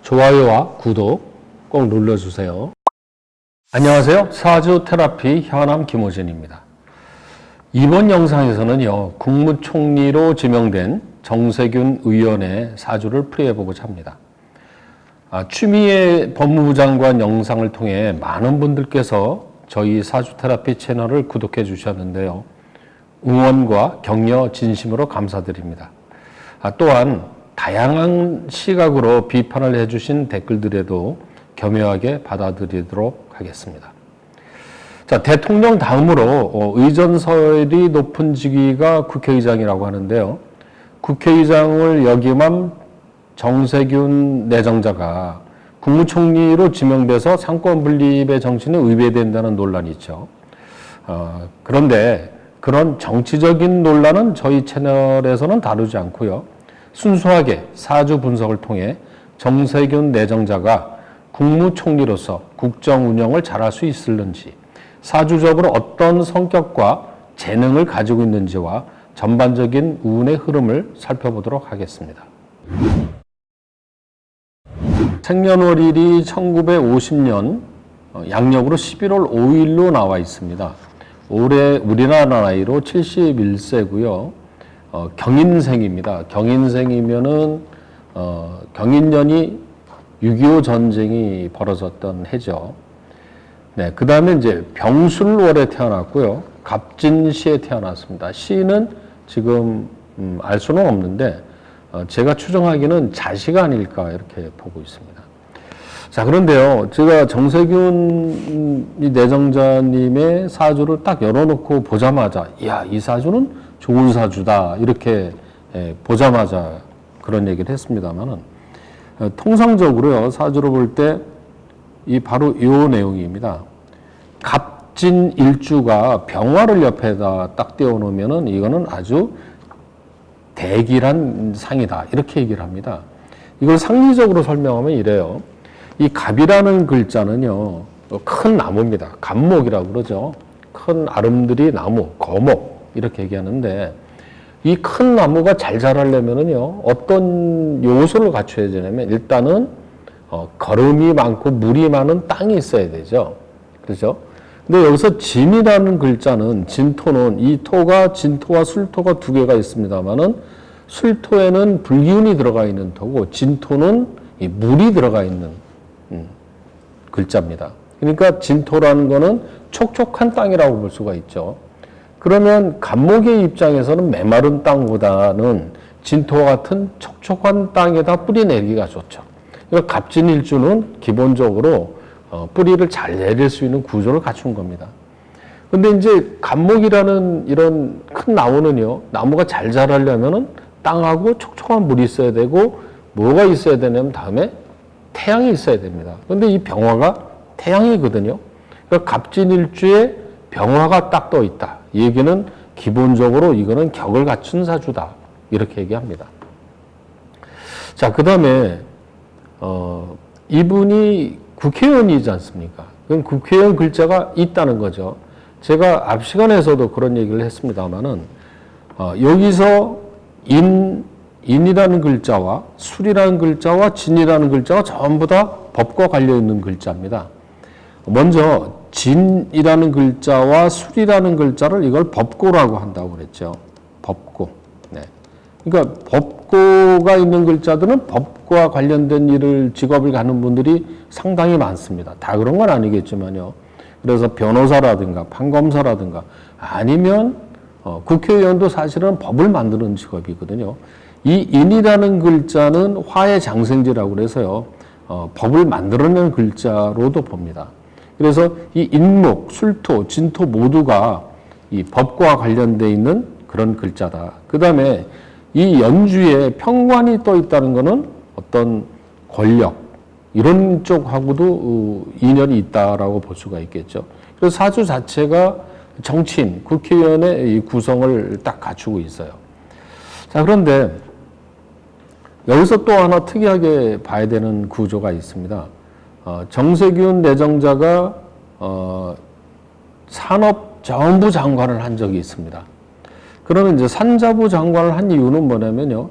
좋아요와 구독 꼭 눌러주세요. 안녕하세요. 사주 테라피 현암 김호진입니다. 이번 영상에서는요, 국무총리로 지명된 정세균 의원의 사주를 풀이해보고자 합니다. 추미애 법무부 장관 영상을 통해 많은 분들께서 저희 사주 테라피 채널을 구독해 주셨는데요. 응원과 격려 진심으로 감사드립니다. 또한 다양한 시각으로 비판을 해주신 댓글들에도 겸허하게 받아들이도록 하겠습니다. 자, 대통령 다음으로 의전설이 높은 직위가 국회의장이라고 하는데요. 국회의장을 역임한 정세균 내정자가 국무총리로 지명돼서 상권 분립의 정신에 위배된다는 논란이 있죠. 그런데 그런 정치적인 논란은 저희 채널에서는 다루지 않고요. 순수하게 사주 분석을 통해 정세균 내정자가 국무총리로서 국정 운영을 잘할 수 있을는지, 사주적으로 어떤 성격과 재능을 가지고 있는지와 전반적인 운의 흐름을 살펴보도록 하겠습니다. 생년월일이 1950년 양력으로 11월 5일로 나와 있습니다. 올해 우리나라 나이로 71세고요. 경인생입니다. 경인생이면은 경인년이 6.25 전쟁이 벌어졌던 해죠. 네, 그 다음에 이제 병술월에 태어났고요. 갑진시에 태어났습니다. 시는 지금 알 수는 없는데 제가 추정하기는 자시가 아닐까 이렇게 보고 있습니다. 자, 그런데요, 제가 정세균 내정자님의 사주를 딱 열어놓고 보자마자, 이야, 이 사주는 좋은 사주다 이렇게 보자마자 그런 얘기를 했습니다만은, 통상적으로요, 사주를 볼 때 이 바로 이 내용입니다. 갑진일주가 병화를 옆에다 딱 띄워놓으면은 이거는 아주 대길한 상이다 이렇게 얘기를 합니다. 이걸 상리적으로 설명하면 이래요. 이 갑이라는 글자는요, 큰 나무입니다. 갑목이라고 그러죠. 큰 아름드리 나무, 거목 이렇게 얘기하는데, 이 큰 나무가 잘 자라려면은요, 어떤 요소를 갖춰야 되냐면 일단은 거름이 많고 물이 많은 땅이 있어야 되죠. 그렇죠? 근데 여기서 진이라는 글자는, 진토는, 이 토가 진토와 술토가 두 개가 있습니다만은 술토에는 불기운이 들어가 있는 토고 진토는 이 물이 들어가 있는 글자입니다. 그러니까 진토라는 거는 촉촉한 땅이라고 볼 수가 있죠. 그러면 갑목의 입장에서는 메마른 땅보다는 진토와 같은 촉촉한 땅에다 뿌리 내리기가 좋죠. 그러니까 갑진일주는 기본적으로 뿌리를 잘 내릴 수 있는 구조를 갖춘 겁니다. 근데 이제 갑목이라는 이런 큰 나무는요, 나무가 잘 자라려면은 땅하고 촉촉한 물이 있어야 되고, 뭐가 있어야 되냐면 다음에 태양이 있어야 됩니다. 근데 이 병화가 태양이거든요. 그러니까 갑진일주에 병화가 딱 떠 있다. 이 얘기는 기본적으로 이거는 격을 갖춘 사주다. 이렇게 얘기합니다. 자, 그 다음에, 이분이 국회의원이지 않습니까? 그럼 국회의원 글자가 있다는 거죠. 제가 앞 시간에서도 그런 얘기를 했습니다만은, 여기서 인이라는 글자와 술이라는 글자와 진이라는 글자가 전부 다 법과 관련있는 글자입니다. 먼저 진이라는 글자와 술이라는 글자를 이걸 법고라고 한다고 그랬죠. 법고. 네. 그러니까 법고가 있는 글자들은 법과 관련된 일을, 직업을 갖는 분들이 상당히 많습니다. 다 그런 건 아니겠지만요. 그래서 변호사라든가 판검사라든가 아니면 국회의원도 사실은 법을 만드는 직업이거든요. 이 인이라는 글자는 화의 장생지라고 그래서요, 법을 만들어내는 글자로도 봅니다. 그래서 이 인목, 술토, 진토 모두가 이 법과 관련되어 있는 그런 글자다. 그 다음에 이 연주에 평관이 떠 있다는 것은 어떤 권력, 이런 쪽하고도 인연이 있다라고 볼 수가 있겠죠. 그래서 사주 자체가 정치인, 국회의원의 이 구성을 딱 갖추고 있어요. 자, 그런데 여기서 또 하나 특이하게 봐야 되는 구조가 있습니다. 정세균 내정자가 산업정부 장관을 한 적이 있습니다. 그러면 이제 산자부 장관을 한 이유는 뭐냐면요,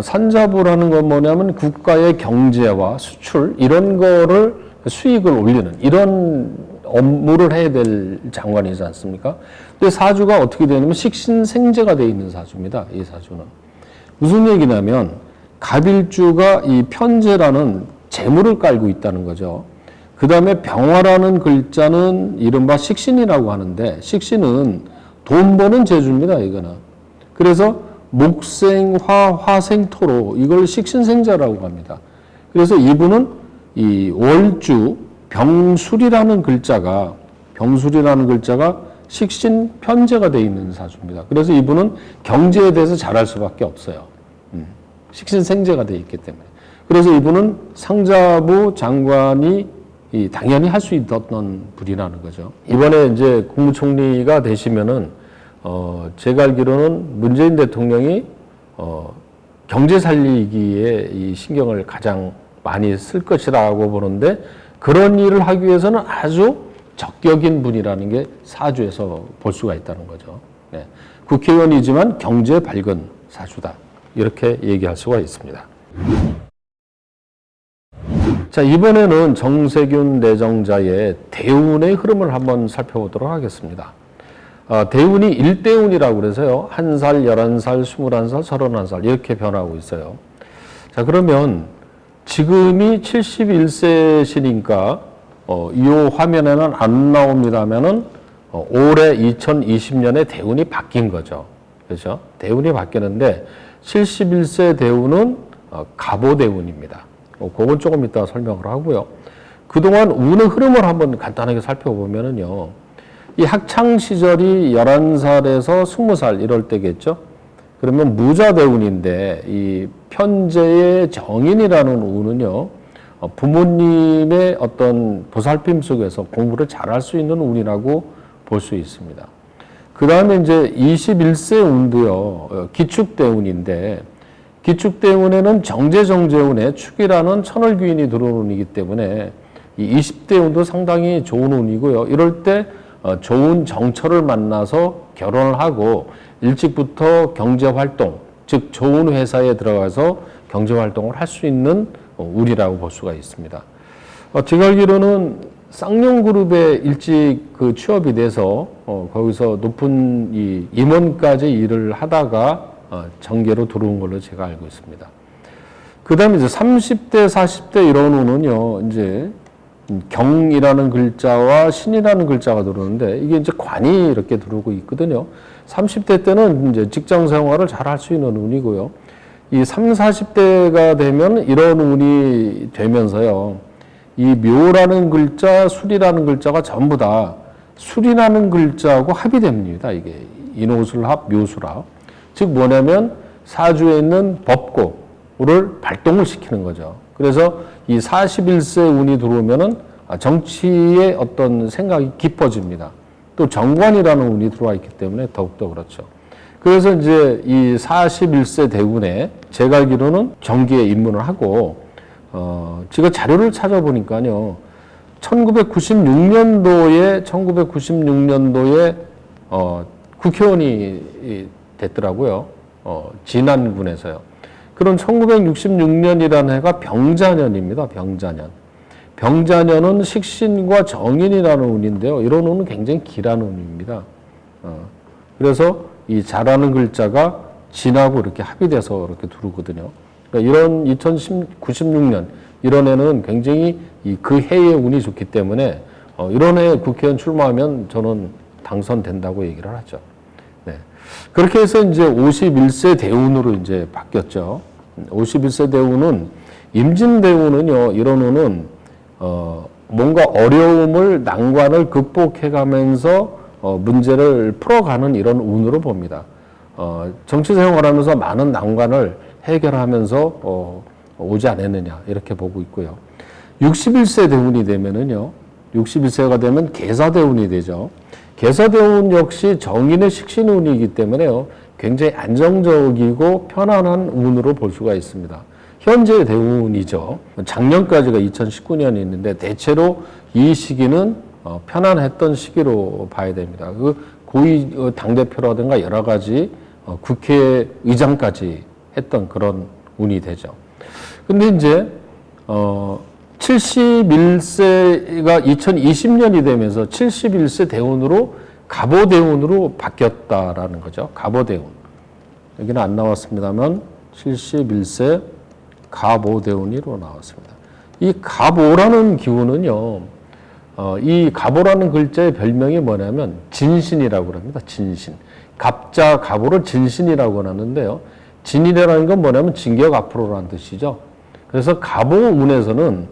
산자부라는 건 뭐냐면 국가의 경제와 수출 이런 거를 수익을 올리는 이런 업무를 해야 될 장관이지 않습니까? 근데 사주가 어떻게 되냐면 식신생재가 되어 있는 사주입니다. 이 사주는. 무슨 얘기냐면 갑일주가 이 편재라는 재물을 깔고 있다는 거죠. 그 다음에 병화라는 글자는 이른바 식신이라고 하는데 식신은 돈 버는 재주입니다. 이거는. 그래서 목생화, 화생토로 이걸 식신생자라고 합니다. 그래서 이분은 이 월주 병술이라는 글자가 식신 편재가 되어 있는 사주입니다. 그래서 이분은 경제에 대해서 잘할 수밖에 없어요. 식신생재가 되어 있기 때문에. 그래서 이분은 상자부 장관이 당연히 할 수 있었던 분이라는 거죠. 이번에 이제 국무총리가 되시면은 제가 알기로는 문재인 대통령이 경제 살리기에 이 신경을 가장 많이 쓸 것이라고 보는데 그런 일을 하기 위해서는 아주 적격인 분이라는 게 사주에서 볼 수가 있다는 거죠. 네. 국회의원이지만 경제에 밝은 사주다. 이렇게 얘기할 수가 있습니다. 자, 이번에는 정세균 내정자의 대운의 흐름을 한번 살펴보도록 하겠습니다. 대운이 1대운이라고 그래서요. 1살, 11살, 21살, 31살 이렇게 변하고 있어요. 자, 그러면 지금이 71세시니까 이 화면에는 안 나옵니다면은 올해 2020년에 대운이 바뀐 거죠. 그렇죠? 대운이 바뀌는데 71세 대운은 갑오대운입니다. 그건 조금 이따 설명을 하고요. 그동안 운의 흐름을 한번 간단하게 살펴보면은요. 이 학창 시절이 11살에서 20살 이럴 때겠죠. 그러면 무자대운인데 이 편재의 정인이라는 운은요. 부모님의 어떤 보살핌 속에서 공부를 잘할 수 있는 운이라고 볼 수 있습니다. 그 다음에 이제 21세 운도요. 기축대운인데 기축대운에는 정제정제운에 축이라는 천월귀인이 들어오는 운이기 때문에 이 20대 운도 상당히 좋은 운이고요. 이럴 때 좋은 정처를 만나서 결혼을 하고 일찍부터 경제활동, 즉 좋은 회사에 들어가서 경제활동을 할 수 있는 운이라고 볼 수가 있습니다. 제가 알기로는 쌍용그룹에 일찍 취업이 돼서 거기서 높은 이 임원까지 일을 하다가 정계로 들어온 걸로 제가 알고 있습니다. 그 다음에 이제 30대, 40대 이런 운은요, 이제 경이라는 글자와 신이라는 글자가 들어오는데 이게 이제 관이 이렇게 들어오고 있거든요. 30대 때는 이제 직장 생활을 잘 할 수 있는 운이고요. 이 30, 40대가 되면 이런 운이 되면서요. 이 묘라는 글자, 술이라는 글자가 전부 다 술이라는 글자하고 합이 됩니다. 이게 인호술합, 묘술합. 즉 뭐냐면 사주에 있는 법고를 발동을 시키는 거죠. 그래서 이 41세 운이 들어오면은 정치의 어떤 생각이 깊어집니다. 또 정관이라는 운이 들어와 있기 때문에 더욱더 그렇죠. 그래서 이제 이 41세 대운에 제가 알기로는 정기에 입문을 하고 제가 자료를 찾아보니까요. 1996년도에 국회의원이 됐더라고요. 진안군에서요. 그럼 1966년이라는 해가 병자년입니다. 병자년. 병자년은 식신과 정인이라는 운인데요. 이런 운은 굉장히 길한 운입니다. 그래서 이 자라는 글자가 진하고 이렇게 합의돼서 이렇게 들어오거든요. 그러니까 이런 2096년 이런 해는 굉장히 그 해의 운이 좋기 때문에 이런 해에 국회의원 출마하면 저는 당선된다고 얘기를 하죠. 네. 그렇게 해서 이제 51세 대운으로 이제 바뀌었죠. 51세 대운은 임진대운은요, 이런 운은 뭔가 어려움을, 난관을 극복해가면서 문제를 풀어가는 이런 운으로 봅니다. 정치 생활하면서 많은 난관을 해결하면서 오지 않았느냐 이렇게 보고 있고요. 61세 대운이 되면은요, 61세가 되면 계사대운이 되죠. 계사대운 역시 정인의 식신운이기 때문에요, 굉장히 안정적이고 편안한 운으로 볼 수가 있습니다. 현재 대운이죠. 작년까지가 2019년이 있는데 대체로 이 시기는 편안했던 시기로 봐야 됩니다. 그 고위 당대표라든가 여러 가지 국회의장까지 했던 그런 운이 되죠. 근데 이제 71세가 2020년이 되면서 71세 대운으로 갑오대운으로 바뀌었다라는 거죠. 갑오대운. 여기는 안 나왔습니다만 71세 갑오대운으로 나왔습니다. 이 갑오라는 기운은요. 이 갑오라는 글자의 별명이 뭐냐면 진신이라고 합니다. 진신. 갑자 갑오를 진신이라고 하는데요. 진이라는 건 뭐냐면 진격 앞으로라는 뜻이죠. 그래서 갑오운에서는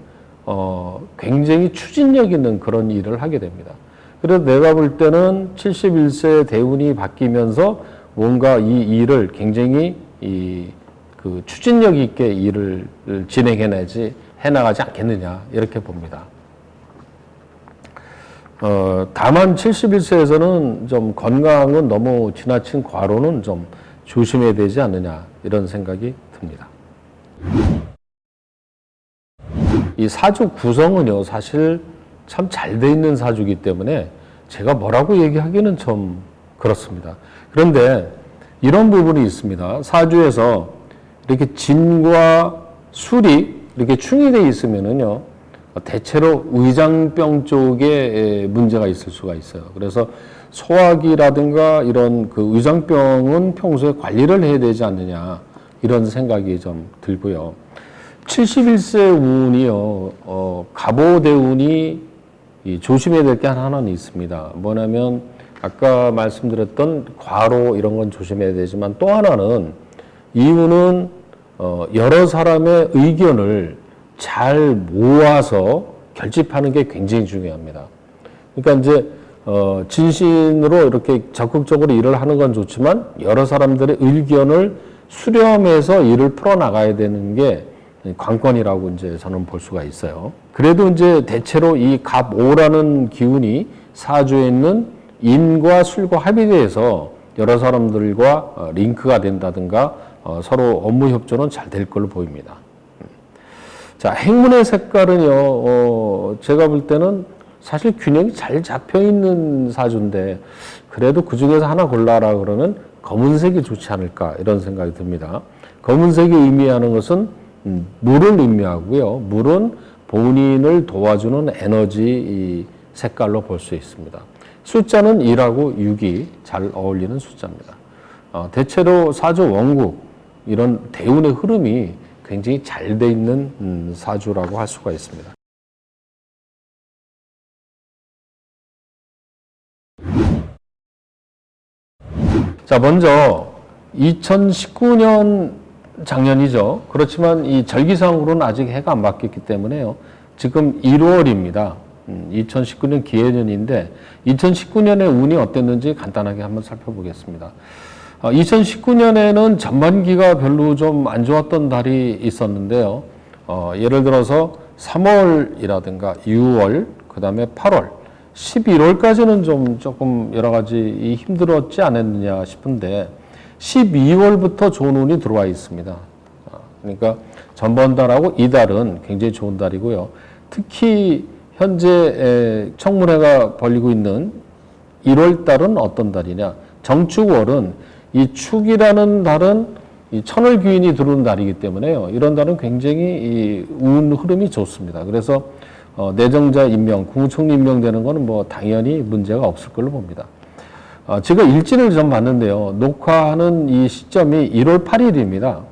굉장히 추진력 있는 그런 일을 하게 됩니다. 그래서 내가 볼 때는 71세 대운이 바뀌면서 뭔가 이 일을 굉장히 그 추진력 있게 일을 해나가지 않겠느냐 이렇게 봅니다. 다만 71세에서는 좀 건강은 너무 지나친 과로는 좀 조심해야 되지 않느냐 이런 생각이 듭니다. 이 사주 구성은요 사실 참 잘 돼 있는 사주이기 때문에 제가 뭐라고 얘기하기는 좀 그렇습니다. 그런데 이런 부분이 있습니다. 사주에서 이렇게 진과 술이 이렇게 충이되어 있으면은요 대체로 의장병 쪽에 문제가 있을 수가 있어요. 그래서 소화기라든가 이런 그 의장병은 평소에 관리를 해야 되지 않느냐 이런 생각이 좀 들고요. 71세 운이요, 갑오대운이 조심해야 될 게 하나는 있습니다. 뭐냐면 아까 말씀드렸던 과로 이런 건 조심해야 되지만 또 하나는 이 운은 여러 사람의 의견을 잘 모아서 결집하는 게 굉장히 중요합니다. 그러니까 이제 진신으로 이렇게 적극적으로 일을 하는 건 좋지만 여러 사람들의 의견을 수렴해서 일을 풀어나가야 되는 게 관건이라고 이제 저는 볼 수가 있어요. 그래도 이제 대체로 이 갑오라는 기운이 사주에 있는 인과 술과 합의돼서 여러 사람들과 링크가 된다든가 서로 업무 협조는 잘 될 걸로 보입니다. 자, 행운의 색깔은요, 제가 볼 때는 사실 균형이 잘 잡혀 있는 사주인데 그래도 그 중에서 하나 골라라 그러면 검은색이 좋지 않을까 이런 생각이 듭니다. 검은색이 의미하는 것은 물을 의미하고요. 물은 본인을 도와주는 에너지 색깔로 볼 수 있습니다. 숫자는 1하고 6이 잘 어울리는 숫자입니다. 대체로 사주 원국 이런 대운의 흐름이 굉장히 잘 돼 있는 사주라고 할 수가 있습니다. 자, 먼저 2019년 작년이죠. 그렇지만 이 절기상으로는 아직 해가 안 바뀌었기 때문에요. 지금 1월입니다. 2019년 기해년인데 2019년의 운이 어땠는지 간단하게 한번 살펴보겠습니다. 2019년에는 전반기가 별로 좀 안 좋았던 달이 있었는데요. 예를 들어서 3월이라든가 6월, 그 다음에 8월, 11월까지는 좀 조금 여러 가지 힘들었지 않았느냐 싶은데 12월부터 좋은 운이 들어와 있습니다. 그러니까 전번 달하고 이달은 굉장히 좋은 달이고요. 특히 현재 청문회가 벌리고 있는 1월 달은 어떤 달이냐? 정축월은 이 축이라는 달은 이 천월 귀인이 들어오는 달이기 때문에요. 이런 달은 굉장히 운 흐름이 좋습니다. 그래서 내정자 임명, 국무총리 임명되는 거는 뭐 당연히 문제가 없을 걸로 봅니다. 제가 일진을 좀 봤는데요. 녹화하는 이 시점이 1월 8일입니다.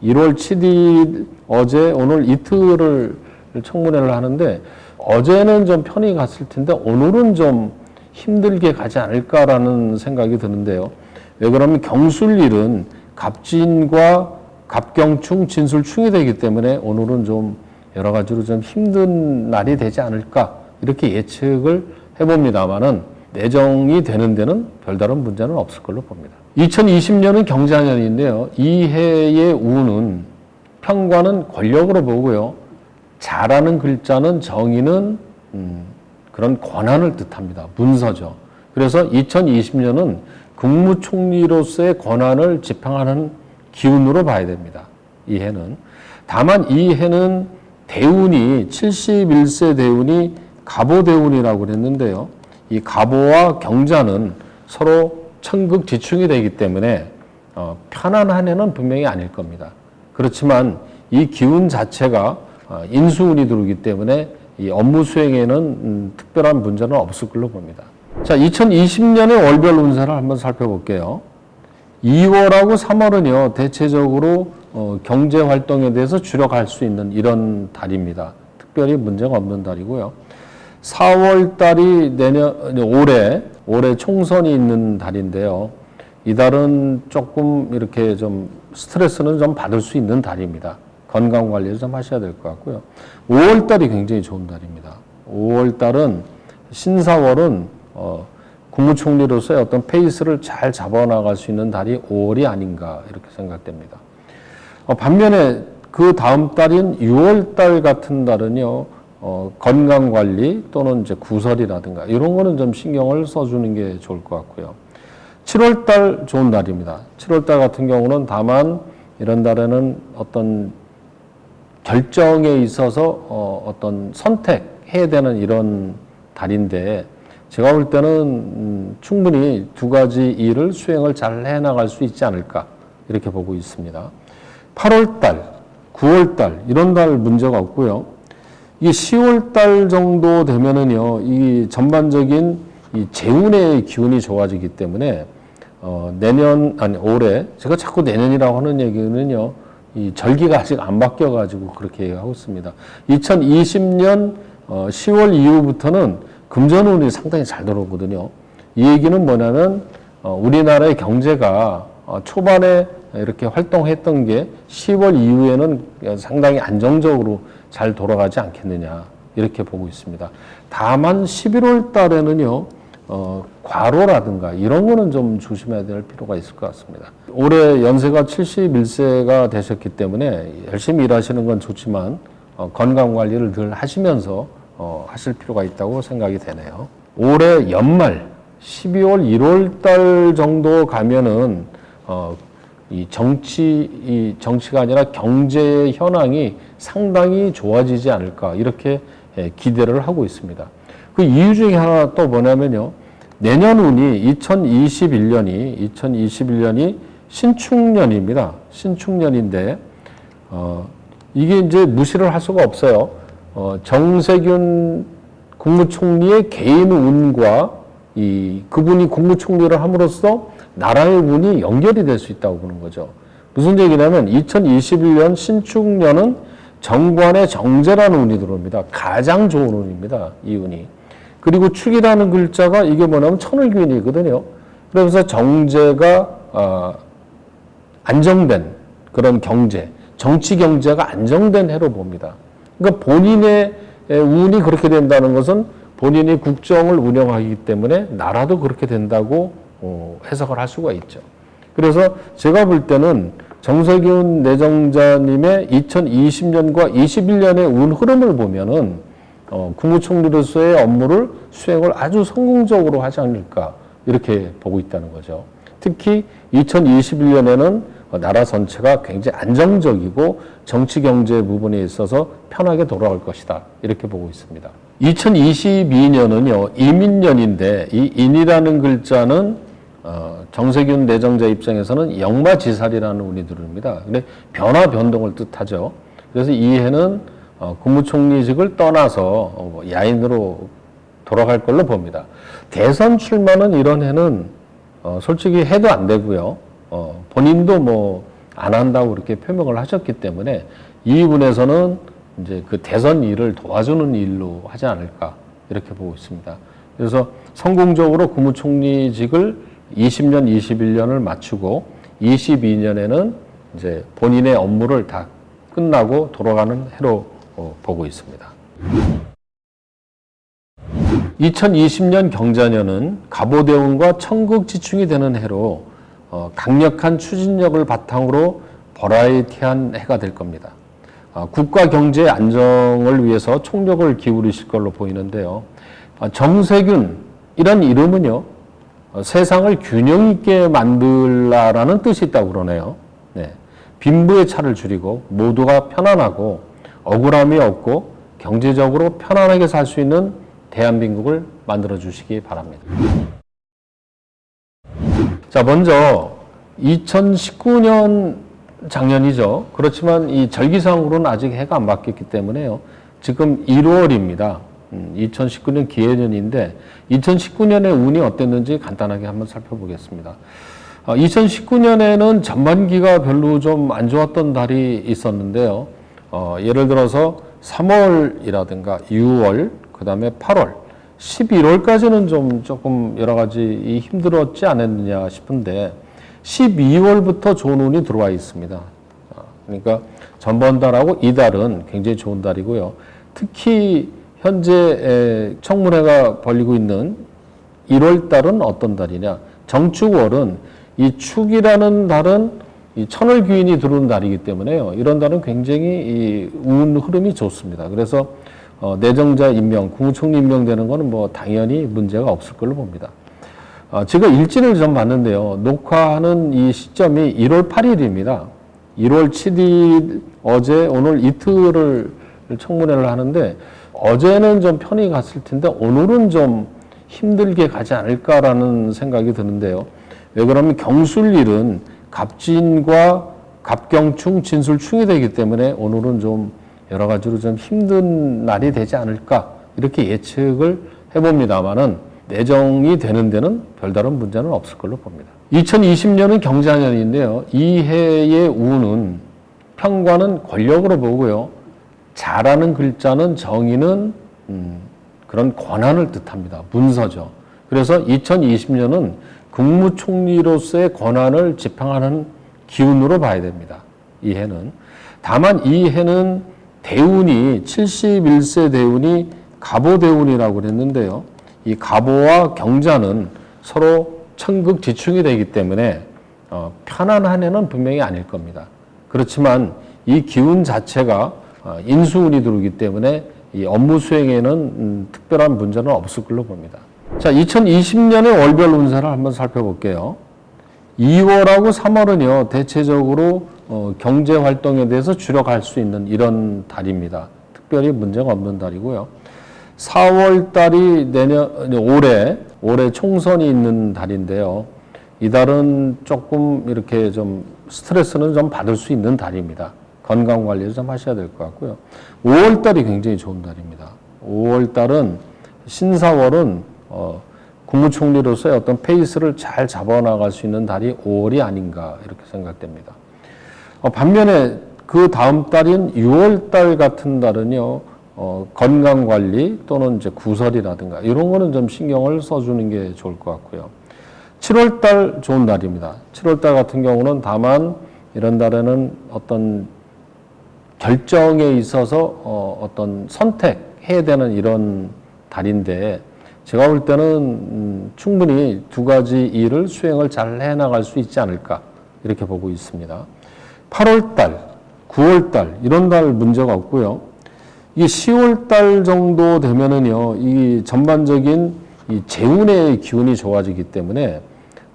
1월 7일 어제 오늘 이틀을 청문회를 하는데 어제는 좀 편히 갔을 텐데 오늘은 좀 힘들게 가지 않을까라는 생각이 드는데요. 왜 그러면 경술일은 갑진과 갑경충, 진술충이 되기 때문에 오늘은 좀 여러 가지로 좀 힘든 날이 되지 않을까 이렇게 예측을 해봅니다만은 내정이 되는 데는 별다른 문제는 없을 걸로 봅니다. 2020년은 경자년인데요. 이 해의 운은 평관은 권력으로 보고요. 잘하는 글자는 정의는 그런 권한을 뜻합니다. 문서죠. 그래서 2020년은 국무총리로서의 권한을 집행하는 기운으로 봐야 됩니다. 이 해는. 다만 이 해는 대운이 71세 대운이 갑오대운이라고 그랬는데요. 이 갑오와 경자는 서로 천극지충이 되기 때문에 편안한 해는 분명히 아닐 겁니다. 그렇지만 이 기운 자체가 인수운이 들어오기 때문에 이 업무 수행에는 특별한 문제는 없을 걸로 봅니다. 자, 2020년의 월별 운세를 한번 살펴볼게요. 2월하고 3월은요, 대체적으로 경제 활동에 대해서 주력할 수 있는 이런 달입니다. 특별히 문제가 없는 달이고요. 4월 달이 올해 총선이 있는 달인데요. 이 달은 조금 이렇게 좀 스트레스는 좀 받을 수 있는 달입니다. 건강 관리를 좀 하셔야 될 것 같고요. 5월 달이 굉장히 좋은 달입니다. 5월 달은 신사월은 국무총리로서의 어떤 페이스를 잘 잡아나갈 수 있는 달이 5월이 아닌가 이렇게 생각됩니다. 반면에 그 다음 달인 6월 달 같은 달은요, 건강 관리 또는 이제 구설이라든가 이런 거는 좀 신경을 써주는 게 좋을 것 같고요. 7월 달 좋은 달입니다. 7월 달 같은 경우는 다만 이런 달에는 어떤 결정에 있어서 어떤 선택해야 되는 이런 달인데 제가 볼 때는 충분히 두 가지 일을 수행을 잘 해나갈 수 있지 않을까 이렇게 보고 있습니다. 8월 달, 9월 달 이런 달 문제가 없고요. 이게 10월 달 정도 되면은요, 이 전반적인 이 재운의 기운이 좋아지기 때문에 올해 제가 자꾸 내년이라고 하는 얘기는요, 이 절기가 아직 안 바뀌어가지고 그렇게 얘기하고 있습니다. 2020년 10월 이후부터는 금전운이 상당히 잘 들어오거든요. 이 얘기는 뭐냐면 우리나라의 경제가 초반에 이렇게 활동했던 게 10월 이후에는 상당히 안정적으로 잘 돌아가지 않겠느냐 이렇게 보고 있습니다. 다만 11월 달에는요, 과로라든가 이런 거는 좀 조심해야 될 필요가 있을 것 같습니다. 올해 연세가 71세가 되셨기 때문에 열심히 일하시는 건 좋지만 건강 관리를 늘 하시면서 하실 필요가 있다고 생각이 되네요. 올해 연말 12월 1월 달 정도 가면은 이 정치가 아니라 경제의 현황이 상당히 좋아지지 않을까 이렇게 기대를 하고 있습니다. 그 이유 중에 하나 또 뭐냐면요. 내년 운이 2021년이 신축년입니다. 신축년인데 이게 이제 무시를 할 수가 없어요. 정세균 국무총리의 개인 운과 그분이 국무총리를 함으로써 나라의 운이 연결이 될 수 있다고 보는 거죠. 무슨 얘기냐면 2021년 신축년은 정관의 정제라는 운이 들어옵니다. 가장 좋은 운입니다. 이 운이. 그리고 축이라는 글자가 이게 뭐냐면 천을귀인이거든요. 그래서 정제가 안정된 그런 경제, 정치 경제가 안정된 해로 봅니다. 그러니까 본인의 운이 그렇게 된다는 것은 본인이 국정을 운영하기 때문에 나라도 그렇게 된다고 해석을 할 수가 있죠. 그래서 제가 볼 때는 정세균 내정자님의 2020년과 21년의 운 흐름을 보면은 국무총리로서의 업무를 수행을 아주 성공적으로 하지 않을까 이렇게 보고 있다는 거죠. 특히 2021년에는 나라 전체가 굉장히 안정적이고 정치 경제 부분에 있어서 편하게 돌아갈 것이다 이렇게 보고 있습니다. 2022년은요 이민년인데 이 인이라는 글자는 정세균 내정자 입장에서는 역마지살이라는 운이 들어옵니다. 근데 변화 변동을 뜻하죠. 그래서 이 해는 국무총리직을 떠나서 야인으로 돌아갈 걸로 봅니다. 대선 출마는 이런 해는 솔직히 해도 안 되고요. 본인도 뭐 안 한다고 그렇게 표명을 하셨기 때문에 이 분에서는 이제 그 대선 일을 도와주는 일로 하지 않을까 이렇게 보고 있습니다. 그래서 성공적으로 국무총리직을 20년, 21년을 마치고 22년에는 이제 본인의 업무를 다 끝나고 돌아가는 해로 보고 있습니다. 2020년 경자년은 갑오대운과 천극지충이 되는 해로 강력한 추진력을 바탕으로 버라이티한 해가 될 겁니다. 국가 경제의 안정을 위해서 총력을 기울이실 걸로 보이는데요. 정세균 이런 이름은요. 세상을 균형 있게 만들라라는 뜻이 있다고 그러네요. 네. 빈부의 차를 줄이고 모두가 편안하고 억울함이 없고 경제적으로 편안하게 살 수 있는 대한민국을 만들어 주시기 바랍니다. 자, 먼저 2019년 작년이죠. 그렇지만 이 절기상으로는 아직 해가 안 바뀌었기 때문에요. 지금 1월입니다. 2019년 기해년인데 2019년의 운이 어땠는지 간단하게 한번 살펴보겠습니다. 2019년에는 전반기가 별로 좀 안 좋았던 달이 있었는데요. 예를 들어서 3월이라든가 6월, 그 다음에 8월, 11월까지는 좀 조금 여러 가지 힘들었지 않았느냐 싶은데 12월부터 좋은 운이 들어와 있습니다. 그러니까 전번달하고 이달은 굉장히 좋은 달이고요. 특히 현재 청문회가 벌리고 있는 1월달은 어떤 달이냐? 정축월은 이 축이라는 달은 이 천월귀인이 들어온 달이기 때문에요. 이런 달은 굉장히 이 운 흐름이 좋습니다. 그래서 내정자 임명, 국무총리 임명되는 거는 뭐 당연히 문제가 없을 걸로 봅니다. 제가 일진을 좀 봤는데요. 녹화하는 이 시점이 1월 8일입니다. 1월 7일 어제 오늘 이틀을 청문회를 하는데 어제는 좀 편히 갔을 텐데 오늘은 좀 힘들게 가지 않을까라는 생각이 드는데요. 왜 그러면 경술일은 갑진과 갑경충, 진술충이 되기 때문에 오늘은 좀 여러 가지로 좀 힘든 날이 되지 않을까 이렇게 예측을 해봅니다만은 내정이 되는 데는 별다른 문제는 없을 걸로 봅니다. 2020년은 경자년인데요. 이 해의 운은 평관은 권력으로 보고요. 잘하는 글자는 정의는 그런 권한을 뜻합니다. 문서죠. 그래서 2020년은 국무총리로서의 권한을 지팡하는 기운으로 봐야 됩니다. 이 해는. 다만 이 해는 대운이 71세 대운이 갑오대운이라고 그랬는데요. 이 갑오와 경자는 서로 천극지충이 되기 때문에 편안한 해는 분명히 아닐 겁니다. 그렇지만 이 기운 자체가 인수운이 들어오기 때문에 이 업무 수행에는 특별한 문제는 없을 걸로 봅니다. 자, 2020년의 월별 운세를 한번 살펴볼게요. 2월하고 3월은요, 대체적으로 경제 활동에 대해서 주력할 수 있는 이런 달입니다. 특별히 문제가 없는 달이고요. 4월 달이 올해 총선이 있는 달인데요. 이 달은 조금 이렇게 좀 스트레스는 좀 받을 수 있는 달입니다. 건강 관리를 좀 하셔야 될 것 같고요. 5월 달이 굉장히 좋은 달입니다. 5월 달은 신사월은 국무총리로서의 어떤 페이스를 잘 잡아나갈 수 있는 달이 5월이 아닌가 이렇게 생각됩니다. 반면에 그 다음 달인 6월 달 같은 달은요, 건강 관리 또는 이제 구설이라든가 이런 거는 좀 신경을 써주는 게 좋을 것 같고요. 7월 달 좋은 달입니다. 7월 달 같은 경우는 다만 이런 달에는 어떤 결정에 있어서 어떤 선택해야 되는 이런 달인데 제가 볼 때는 충분히 두 가지 일을 수행을 잘 해나갈 수 있지 않을까 이렇게 보고 있습니다. 8월 달, 9월 달 이런 달 문제가 없고요. 이 10월 달 정도 되면은요, 이 전반적인 이 재운의 기운이 좋아지기 때문에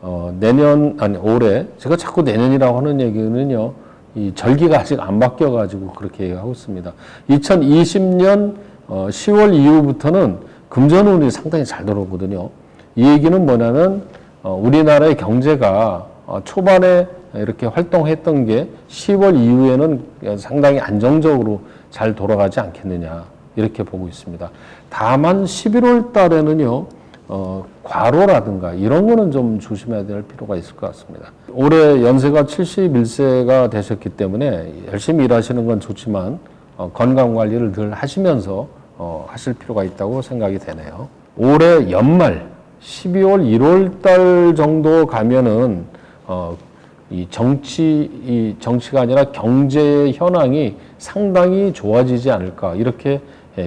올해 제가 자꾸 내년이라고 하는 얘기는요, 이 절기가 아직 안 바뀌어가지고 그렇게 얘기하고 있습니다. 2020년 10월 이후부터는 금전운이 상당히 잘 들어오거든요. 이 얘기는 뭐냐면 우리나라의 경제가 초반에 이렇게 활동했던 게 10월 이후에는 상당히 안정적으로 잘 돌아가지 않겠느냐 이렇게 보고 있습니다. 다만 11월 달에는요 과로라든가 이런 거는 좀 조심해야 될 필요가 있을 것 같습니다. 올해 연세가 71세가 되셨기 때문에 열심히 일하시는 건 좋지만 건강관리를 늘 하시면서 하실 필요가 있다고 생각이 되네요. 올해 연말 12월 1월 달 정도 가면은 이 정치가 아니라 경제 현황이 상당히 좋아지지 않을까 이렇게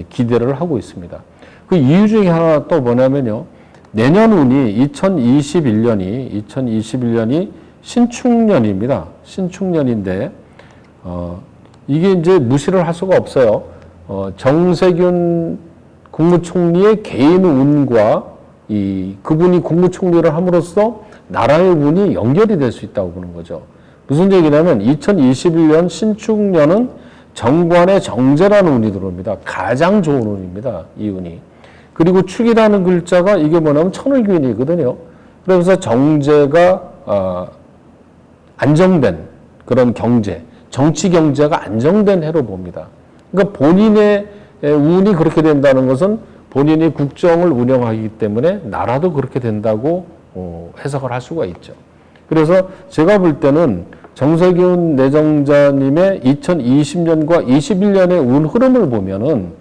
기대를 하고 있습니다. 그 이유 중에 하나 또 뭐냐면요. 내년 운이 2021년이 신축년입니다. 신축년인데 이게 이제 무시를 할 수가 없어요. 정세균 국무총리의 개인 운과 그분이 국무총리를 함으로써 나라의 운이 연결이 될 수 있다고 보는 거죠. 무슨 얘기냐면 2021년 신축년은 정관의 정제라는 운이 들어옵니다. 가장 좋은 운입니다. 이 운이. 그리고 축이라는 글자가 이게 뭐냐면 천을귀인이거든요. 그래서 정제가 안정된 그런 경제, 정치 경제가 안정된 해로 봅니다. 그러니까 본인의 운이 그렇게 된다는 것은 본인이 국정을 운영하기 때문에 나라도 그렇게 된다고 해석을 할 수가 있죠. 그래서 제가 볼 때는 정세균 내정자님의 2020년과 21년의 운 흐름을 보면은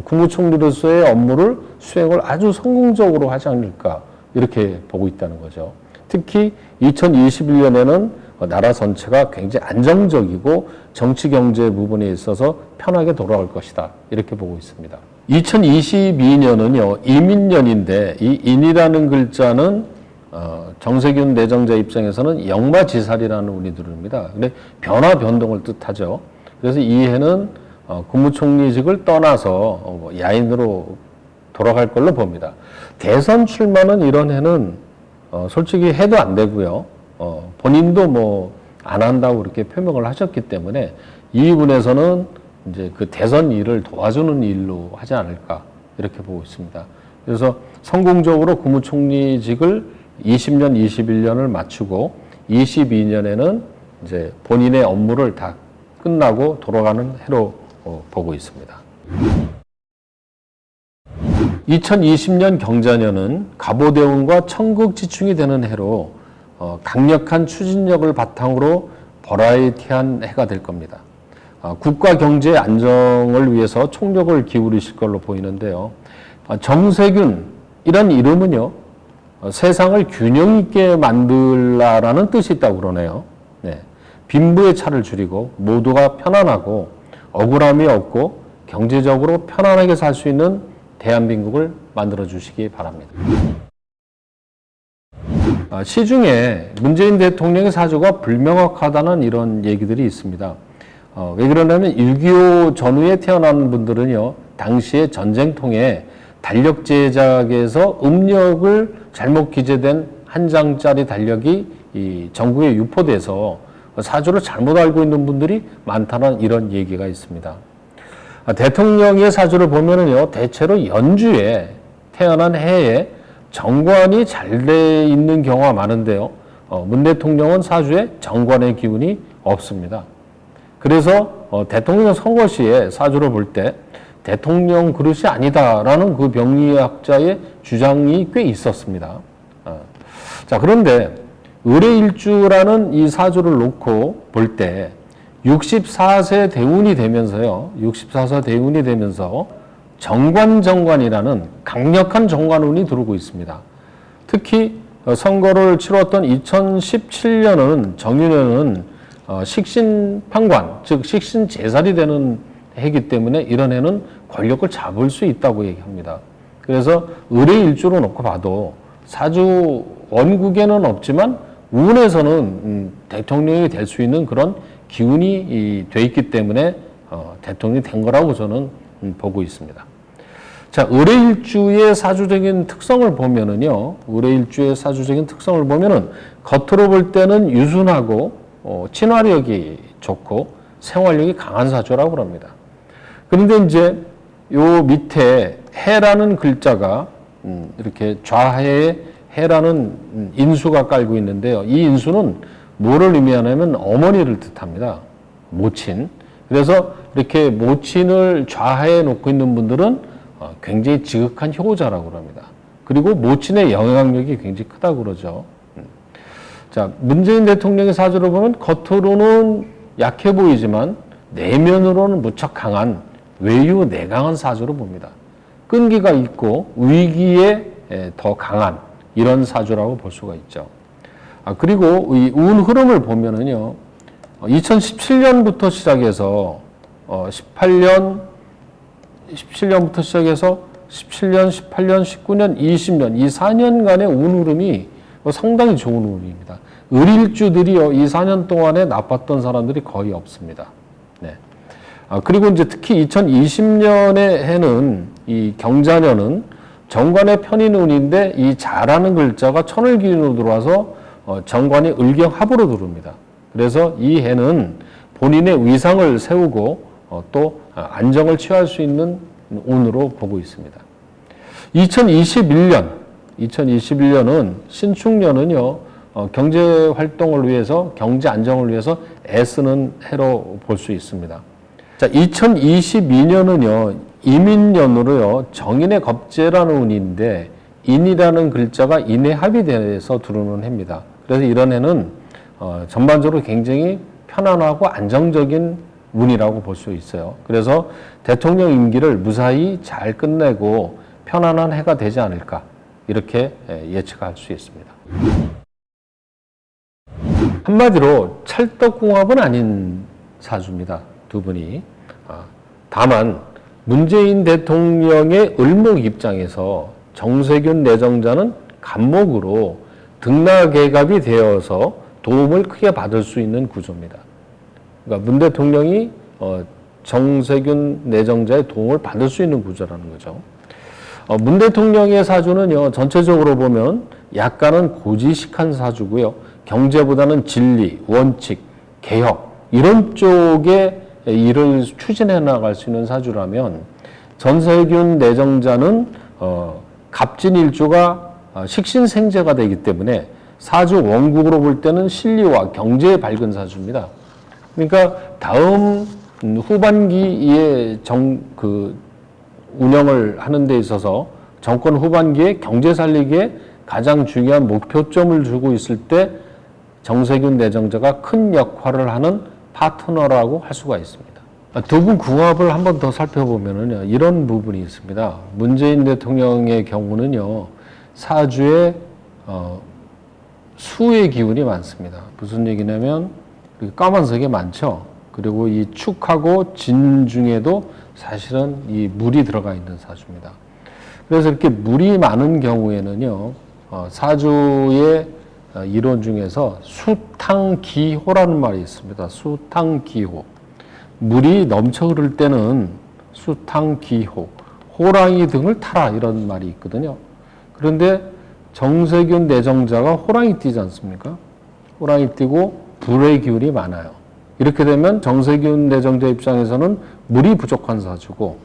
국무총리로서의 업무를 수행을 아주 성공적으로 하지 않을까 이렇게 보고 있다는 거죠. 특히 2021년에는 나라 전체가 굉장히 안정적이고 정치 경제 부분에 있어서 편하게 돌아올 것이다 이렇게 보고 있습니다. 2022년은요 이민년인데 이 인이라는 글자는 정세균 내정자 입장에서는 역마지살이라는 운이 들어옵니다. 근데 변화 변동을 뜻하죠. 그래서 이 해는 국무총리직을 떠나서 야인으로 돌아갈 걸로 봅니다. 대선 출마는 이런 해는 솔직히 해도 안 되고요. 본인도 뭐 안 한다고 그렇게 표명을 하셨기 때문에 이 분에서는 이제 그 대선 일을 도와주는 일로 하지 않을까 이렇게 보고 있습니다. 그래서 성공적으로 국무총리직을 20년, 21년을 마치고 22년에는 이제 본인의 업무를 다 끝나고 돌아가는 해로 보고 있습니다. 2020년 경자년은 갑오대운과 천극지충이 되는 해로 강력한 추진력을 바탕으로 버라이티한 해가 될 겁니다. 국가 경제 안정을 위해서 총력을 기울이실 걸로 보이는데요. 정세균 이런 이름은요. 세상을 균형 있게 만들라라는 뜻이 있다고 그러네요. 네. 빈부의 차를 줄이고 모두가 편안하고 억울함이 없고 경제적으로 편안하게 살 수 있는 대한민국을 만들어 주시기 바랍니다. 시중에 문재인 대통령의 사주가 불명확하다는 이런 얘기들이 있습니다. 왜 그러냐면 6.25 전후에 태어난 분들은요, 당시에 전쟁통에 달력 제작에서 음력을 잘못 기재된 한 장짜리 달력이 이 전국에 유포돼서 사주를 잘못 알고 있는 분들이 많다는 이런 얘기가 있습니다. 대통령의 사주를 보면은요, 대체로 연주에 태어난 해에 정관이 잘 돼 있는 경우가 많은데요. 문 대통령은 사주에 정관의 기운이 없습니다. 그래서 대통령 선거 시에 사주를 볼 때 대통령 그릇이 아니다라는 그 병리학자의 주장이 꽤 있었습니다. 자, 그런데 을해일주라는 이 사주를 놓고 볼 때 64세 대운이 되면서요. 64세 대운이 되면서 정관이라는 강력한 정관운이 들어오고 있습니다. 특히 선거를 치렀던 2017년은 정유년은 식신판관, 즉 식신제살이 되는 해이기 때문에 이런 해는 권력을 잡을 수 있다고 얘기합니다. 그래서 을해일주로 놓고 봐도 사주 원국에는 없지만 운에서는 대통령이 될 수 있는 그런 기운이 돼 있기 때문에 대통령이 된 거라고 저는 보고 있습니다. 자, 을해일주의 사주적인 특성을 보면은요, 을해일주의 사주적인 특성을 보면은 겉으로 볼 때는 유순하고 친화력이 좋고 생활력이 강한 사주라고 합니다. 그런데 이제 요 밑에 해라는 글자가 이렇게 좌해에 해라는 인수가 깔고 있는데요. 이 인수는 뭐를 의미하냐면 어머니를 뜻합니다. 모친. 그래서 이렇게 모친을 좌해에 놓고 있는 분들은 굉장히 지극한 효자라고 합니다. 그리고 모친의 영향력이 굉장히 크다고 그러죠. 자, 문재인 대통령의 사주를 보면 겉으로는 약해 보이지만 내면으로는 무척 강한 외유 내강한 사주로 봅니다. 끈기가 있고 위기에 더 강한 이런 사주라고 볼 수가 있죠. 그리고 이 운 흐름을 보면은요, 2017년부터 시작해서 17년부터 시작해서 17년, 18년, 19년, 20년 이 4년간의 운 흐름이 상당히 좋은 운입니다. 을일주들이요, 이 4년 동안에 나빴던 사람들이 거의 없습니다. 네. 그리고 이제 특히 2020년의 해는 이 경자년은 정관의 편인 운인데 이 자라는 글자가 천을기운으로 들어와서 정관이 을경합으로 들어옵니다. 그래서 이 해는 본인의 위상을 세우고 또 안정을 취할 수 있는 운으로 보고 있습니다. 2021년은 신축년은요, 경제 활동을 위해서, 경제 안정을 위해서 애쓰는 해로 볼 수 있습니다. 자, 2022년은요, 이민년으로요, 정인의 겁재라는 운인데, 인이라는 글자가 인의 합이 돼서 들어오는 해입니다. 그래서 이런 해는 전반적으로 굉장히 편안하고 안정적인 운이라고 볼 수 있어요. 그래서 대통령 임기를 무사히 잘 끝내고 편안한 해가 되지 않을까, 이렇게 예측할 수 있습니다. 한마디로 찰떡궁합은 아닌 사주입니다. 두 분이. 다만 문재인 대통령의 을목 입장에서 정세균 내정자는 간목으로 등락개갑이 되어서 도움을 크게 받을 수 있는 구조입니다. 그러니까 문 대통령이 정세균 내정자의 도움을 받을 수 있는 구조라는 거죠. 문 대통령의 사주는요, 전체적으로 보면 약간은 고지식한 사주고요. 경제보다는 진리, 원칙, 개혁 이런 쪽에 일을 추진해 나갈 수 있는 사주라면, 정세균 내정자는 갑진일주가 식신생재가 되기 때문에 사주 원국으로 볼 때는 실리와 경제에 밝은 사주입니다. 그러니까 다음 후반기에 운영을 하는 데 있어서 정권 후반기에 경제 살리기에 가장 중요한 목표점을 주고 있을 때 정세균 내정자가 큰 역할을 하는 파트너라고 할 수가 있습니다. 두 분 궁합을 한 번 더 살펴보면요, 이런 부분이 있습니다. 문재인 대통령의 경우는요, 사주에 수의 기운이 많습니다. 무슨 얘기냐면 까만색이 많죠. 그리고 이 축하고 진 중에도 사실은 이 물이 들어가 있는 사주입니다. 그래서 이렇게 물이 많은 경우에는요, 사주의 이론 중에서 수탕기호라는 말이 있습니다. 수탕기호. 물이 넘쳐 흐를 때는 수탕기호, 호랑이 등을 타라, 이런 말이 있거든요. 그런데 정세균 내정자가 호랑이 띠지 않습니까? 호랑이 띠고 불의 기운이 많아요. 이렇게 되면 정세균 내정자 입장에서는 물이 부족한 사주고,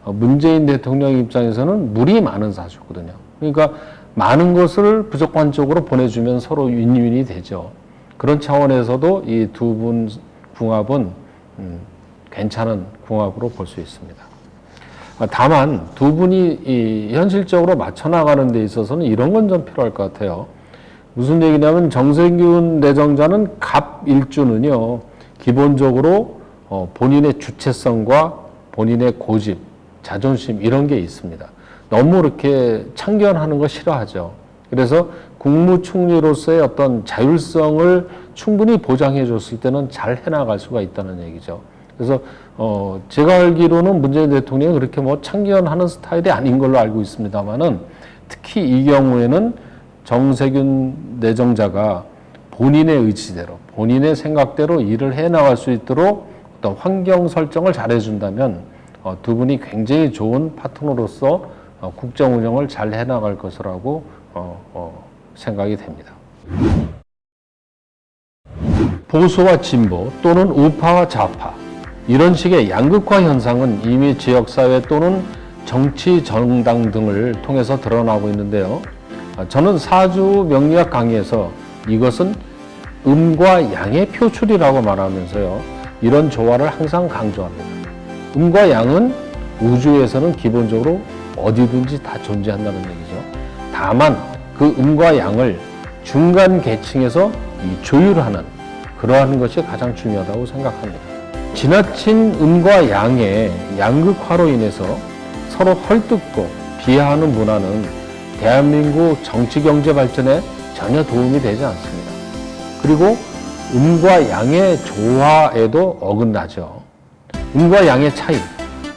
문재인 대통령 입장에서는 물이 많은 사주거든요. 그러니까 많은 것을 부족한 쪽으로 보내주면 서로 윈윈이 되죠. 그런 차원에서도 이 두 분 궁합은 괜찮은 궁합으로 볼 수 있습니다. 다만 두 분이 현실적으로 맞춰 나가는 데 있어서는 이런 건 좀 필요할 것 같아요. 무슨 얘기냐면 정세균 내정자는 갑일주는요, 기본적으로 본인의 주체성과 본인의 고집, 자존심 이런 게 있습니다. 너무 이렇게 참견하는 거 싫어하죠. 그래서 국무총리로서의 어떤 자율성을 충분히 보장해 줬을 때는 잘 해나갈 수가 있다는 얘기죠. 그래서 제가 알기로는 문재인 대통령이 그렇게 뭐 참견하는 스타일이 아닌 걸로 알고 있습니다만은, 특히 이 경우에는 정세균 내정자가 본인의 의지대로, 본인의 생각대로 일을 해 나갈 수 있도록 어떤 환경 설정을 잘 해준다면 두 분이 굉장히 좋은 파트너로서 국정 운영을 잘 해 나갈 것이라고 생각이 됩니다. 보수와 진보 또는 우파와 좌파, 이런 식의 양극화 현상은 이미 지역사회 또는 정치 정당 등을 통해서 드러나고 있는데요. 저는 사주 명리학 강의에서 이것은 음과 양의 표출이라고 말하면서요, 이런 조화를 항상 강조합니다. 음과 양은 우주에서는 기본적으로 어디든지 다 존재한다는 얘기죠. 다만 그 음과 양을 중간 계층에서 조율하는 그러한 것이 가장 중요하다고 생각합니다. 지나친 음과 양의 양극화로 인해서 서로 헐뜯고 비하하는 문화는 대한민국 정치 경제 발전에 전혀 도움이 되지 않습니다. 그리고 음과 양의 조화에도 어긋나죠. 음과 양의 차이,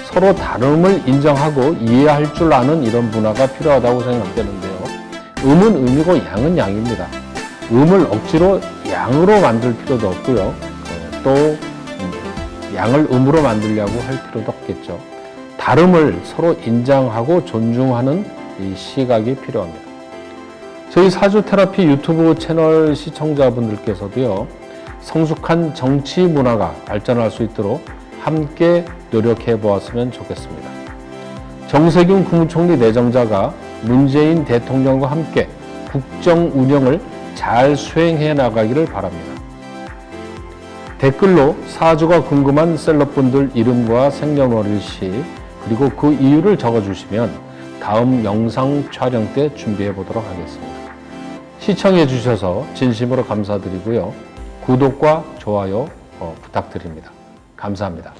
서로 다름을 인정하고 이해할 줄 아는 이런 문화가 필요하다고 생각되는데요. 음은 음이고 양은 양입니다. 음을 억지로 양으로 만들 필요도 없고요. 또 양을 음으로 만들려고 할 필요도 없겠죠. 다름을 서로 인정하고 존중하는 이 시각이 필요합니다. 저희 사주테라피 유튜브 채널 시청자분들께서도요, 성숙한 정치 문화가 발전할 수 있도록 함께 노력해 보았으면 좋겠습니다. 정세균 국무총리 내정자가 문재인 대통령과 함께 국정 운영을 잘 수행해 나가기를 바랍니다. 댓글로 사주가 궁금한 셀럽분들 이름과 생년월일시 그리고 그 이유를 적어주시면 다음 영상 촬영 때 준비해 보도록 하겠습니다. 시청해 주셔서 진심으로 감사드리고요. 구독과 좋아요 부탁드립니다. 감사합니다.